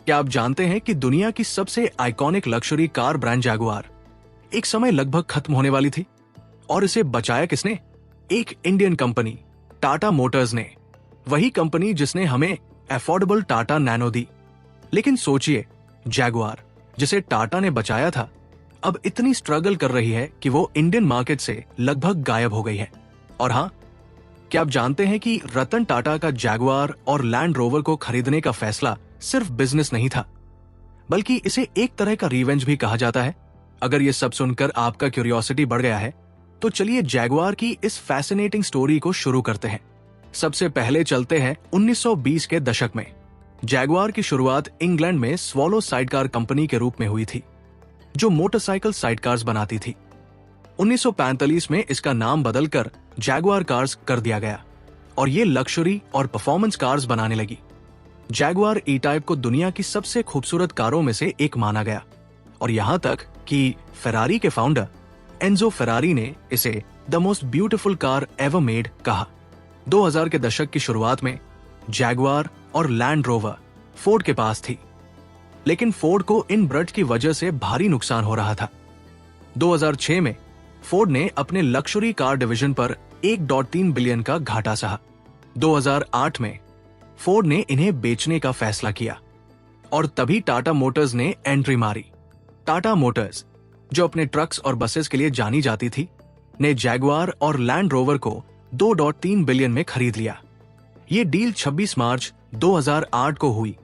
क्या आप जानते हैं कि दुनिया की सबसे iconic luxury car brand Jaguar एक समय लगभग खत्म होने वाली थी, और इसे बचाया किसने? एक इंडियन कंपनी, टाटा मोटर्स ने। वही कंपनी जिसने हमें अफोर्डेबल टाटा नैनो दी। लेकिन सोचिए, जैगुआर जिसे टाटा ने बचाया था, अब इतनी स्ट्रगल कर रही है कि वो इंडियन मार्केट से लगभग गायब हो गई है। और हाँ, क्या आप जानते हैं कि रतन टाटा का जैगुआर और लैंड रोवर को खरीदने का फैसला सिर्फ बिजनेस नहीं था, बल्कि इसे एक तरह का रिवेंज भी कहा जाता है। अगर ये सब सुनकर आपका क्यूरियोसिटी बढ़ गया है, तो चलिए जैगुआर की इस फैसिनेटिंग स्टोरी को शुरू करते हैं। सबसे पहले चलते हैं 1920 के दशक में। जैगुआर की शुरुआत इंग्लैंड में स्वॉलो साइडकार कंपनी के रूप में हुई थी, जो मोटरसाइकिल साइडकार्स बनाती थी। 1945 में इसका नाम बदलकर जैगुआर कार्स कर दिया गया और ये लग्जरी और परफॉर्मेंस कार्स बनाने लगी। जैगुआर ई टाइप को दुनिया की सबसे खूबसूरत कारों में से एक माना गया, और यहां तक कि फेरारी के फाउंडर एंजो फेरारी ने इसे the most beautiful car ever made कहा। 2000 के दशक की शुरुआत में जैगुआर और लैंड रोवर फोर्ड के पास थी, लेकिन फोर्ड को इन ब्रड्स की वजह से भारी नुकसान हो रहा था। 2006 में फोर्ड ने अपने लग्जरी कार डिवीजन पर 1.3 बिलियन का घाटा सहा। 2008 में फोर्ड ने इन्हें बेचने का फैसला किया, और तभी टाटा मोटर्स ने एंट्री मारी। टाटा मोटर्स, जो अपने ट्रक्स और बसेस के लिए जानी जाती थी, ने जैगुआर और लैंड रोवर को 2.3 बिलियन में खरीद लिया। ये डील 26 मार्च 2008 को हुई,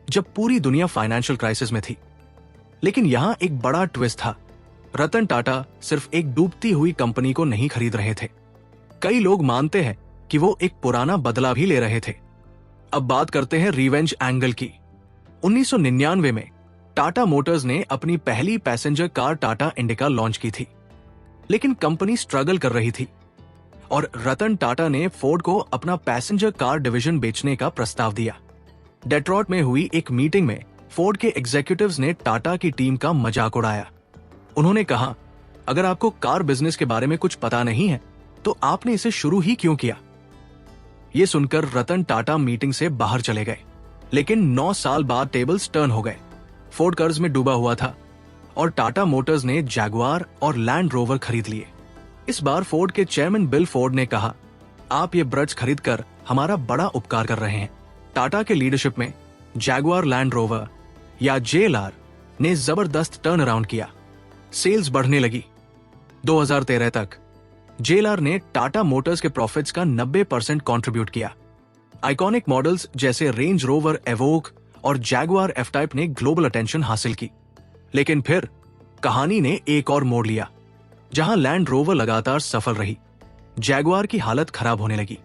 जब पूरी दुनिया फाइनेंशियल क्राइसिस में थी। लेकिन यहां एक बड़ा ट्विस्ट था। रतन टाटा सिर्फ एक डूबती हुई कंपनी को नहीं खरीद रहे थे। कई लोग मानते हैं कि वो एक पुराना बदला भी ले रहे थे। अब बात करते हैं रिवेंज एंगल की। 1999 में टाटा मोटर्स ने अपनी पहली passenger car Tata indica launch की थी, लेकिन कंपनी स्ट्रगल कर रही थी, और रतन टाटा ने फोर्ड को अपना पैसेंजर कार डिवीजन बेचने का प्रस्ताव दिया। डेट्रॉइट में हुई एक मीटिंग में फोर्ड के एग्जीक्यूटिव्स ने टाटा की टीम का मजाक उड़ाया। उन्होंने कहा, अगर आपको कार बिजनेस के बारे में कुछ पता नहीं है, तो आपने इसे शुरू ही क्यों किया? ये सुनकर रतन टाटा मीटिंग से बाहर चले गए। लेकिन 9 साल बाद टेबल्स टर्न हो गए। फोर्ड कर्ज में डूबा हुआ था, और टाटा मोटर्स ने जैगुआर और लैंड रोवर खरीद लिए। इस बार फोर्ड के चेयरमैन बिल फोर्ड ने कहा, आप ये ब्रड्स खरीदकर हमारा बड़ा उपकार कर रहे हैं। टाटा के लीडरशिप में जैगुआर लैंड रोवर या JLR ने जबरदस्त टर्न अराउंड किया। सेल्स बढ़ने लगी। 2013 तक JLR ने टाटा मोटर्स के प्रॉफिट्स का 90% कंट्रीब्यूट किया। आइकॉनिक मॉडल्स जैसे रेंज रोवर एवोक और जैगुआर F टाइप ने ग्लोबल अटेंशन हासिल की। लेकिन फिर कहानी ने एक और मोड़ लिया। जहां लैंड रोवर लगातार सफल रही, जैगुआर की हालत खराब होने लगी।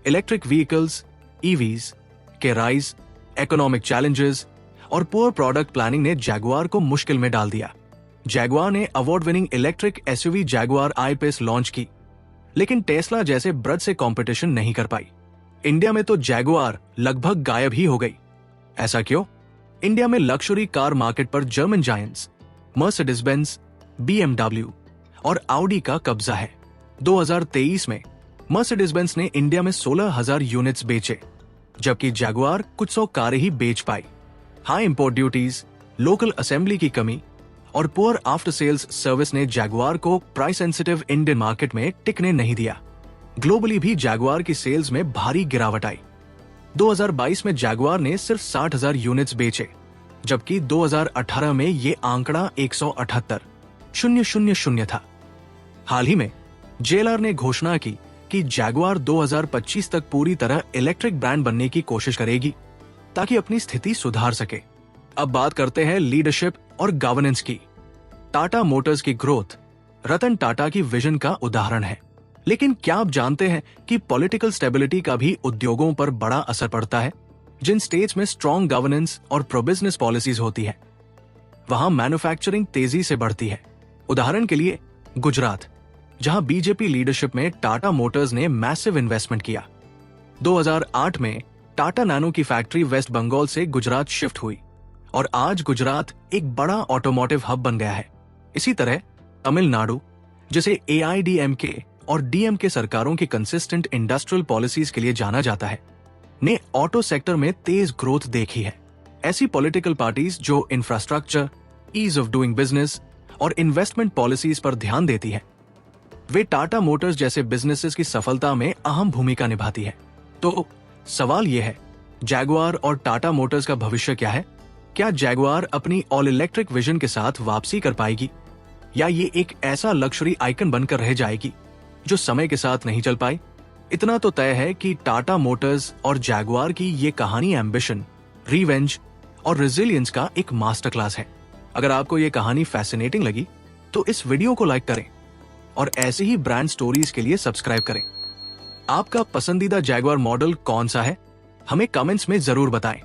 इलेक्ट्रिक व्हीकल्स EVs के राइज, इकोनॉमिक चैलेंजेस और पुअर प्रोडक्ट प्लानिंग ने जैगुआर को मुश्किल में डाल दिया। जैगुआर ने award winning electric SUV Jaguar I-Pace launch की, लेकिन टेस्ला जैसे ब्रड से कंपटीशन नहीं कर पाई। इंडिया में तो जैगुआर लगभग गायब ही हो गई। ऐसा क्यों? इंडिया में लग्जरी कार मार्केट पर German giants Mercedes Benz, BMW और Audi का कब्जा है। 2023 में मर्सिडीज बेंज ने इंडिया में 16,000 यूनिट्स बेचे, जबकि जैगुआर कुछ 100 कारें ही बेच पाई। High import duties, local assembly की कमी और पुअर आफ्टर सेल्स सर्विस ने जैगुआर को प्राइस सेंसिटिव इंडियन मार्केट में टिकने नहीं दिया। ग्लोबली भी जैगुआर की सेल्स में भारी गिरावट आई। 2022 में जैगुआर ने सिर्फ 60,000 यूनिट्स बेचे, जबकि 2018 में ये आंकड़ा 178,000 था। हाल ही में JLR ने घोषणा की कि जैगुआर 2025 तक पूरी तरह इलेक्ट्रिक ब्रांड बनने की कोशिश करेगी, ताकि अपनी स्थिति सुधार सके। अब बात करते हैं लीडरशिप और गवर्नेंस की। टाटा मोटर्स की ग्रोथ रतन टाटा की विजन का उदाहरण है। लेकिन क्या आप जानते हैं कि पॉलिटिकल स्टेबिलिटी का भी उद्योगों पर बड़ा असर पड़ता है? जिन स्टेट्स में स्ट्रॉन्ग गवर्नेंस और प्रो बिजनेस पॉलिसीज होती है, वहां मैन्युफैक्चरिंग तेजी से बढ़ती है। उदाहरण के लिए गुजरात, जहां बीजेपी लीडरशिप में टाटा मोटर्स ने मैसिव इन्वेस्टमेंट किया। 2008 में टाटा नैनो की फैक्ट्री वेस्ट बंगाल से गुजरात शिफ्ट हुई, और आज गुजरात एक बड़ा ऑटोमोटिव हब बन गया है। इसी तरह तमिलनाडु, जिसे AIADMK और DMK सरकारों की कंसिस्टेंट इंडस्ट्रियल पॉलिसीज के लिए जाना जाता है, ने ऑटो सेक्टर में तेज ग्रोथ देखी है। ऐसी पॉलिटिकल पार्टीज जो infrastructure, ease of doing business और इन्वेस्टमेंट पॉलिसीज पर ध्यान देती है, वे टाटा मोटर्स जैसे बिजनेसेस की सफलता में अहम भूमिका निभाती है। तो सवाल यह है, जैगुआर और टाटा मोटर्स का भविष्य क्या है? क्या जैगुआर अपनी ऑल इलेक्ट्रिक विजन के साथ वापसी कर पाएगी, या ये एक ऐसा लग्जरी आइकन बनकर रह जाएगी जो समय के साथ नहीं चल पाए? इतना तो तय है कि टाटा मोटर्स और जैगुआर की ये कहानी एम्बिशन, रिवेंज और रेजिलियंस का एक मास्टर क्लास है। अगर आपको ये कहानी फैसिनेटिंग लगी तो इस वीडियो को लाइक करें और ऐसे ही ब्रांड स्टोरीज के लिए सब्सक्राइब करें। आपका पसंदीदा जैगुआर मॉडल कौन सा है? हमें कमेंट्स में जरूर बताएं।